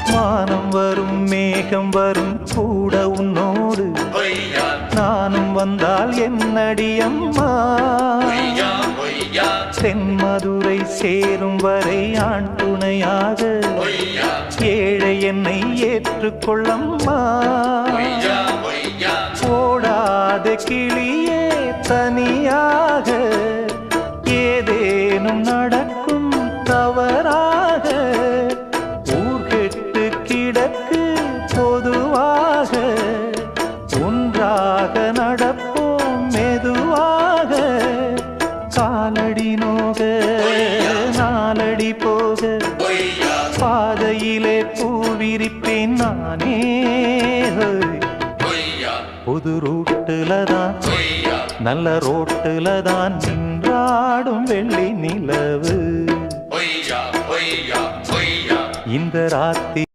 வானம் வரும் மேகம் வரும் கூட உன்னோடு நானும் வந்தால் என்னடி அம்மா தென்மதுரை சேரும் வரை ஆண் துணையாக ஏழை என்னை ஏற்றுக்கொள்ளம்மா ஓடாத கிளியே தனியாக ஏதேனும் நடக்கும் தவறாக ஊர்கெட்டு கிடக்கு பொதுவாக ஒன்றாக நடப்போம் மெதுவாக காலடி நோக நாலடி போக பாதையிலே பூவிரிப்பேன் நானே புது ரூட்டுல தான் நல்ல ரோட்டுல தான் நின்றாடும் வெள்ளி நிலவு இந்த ராத்தி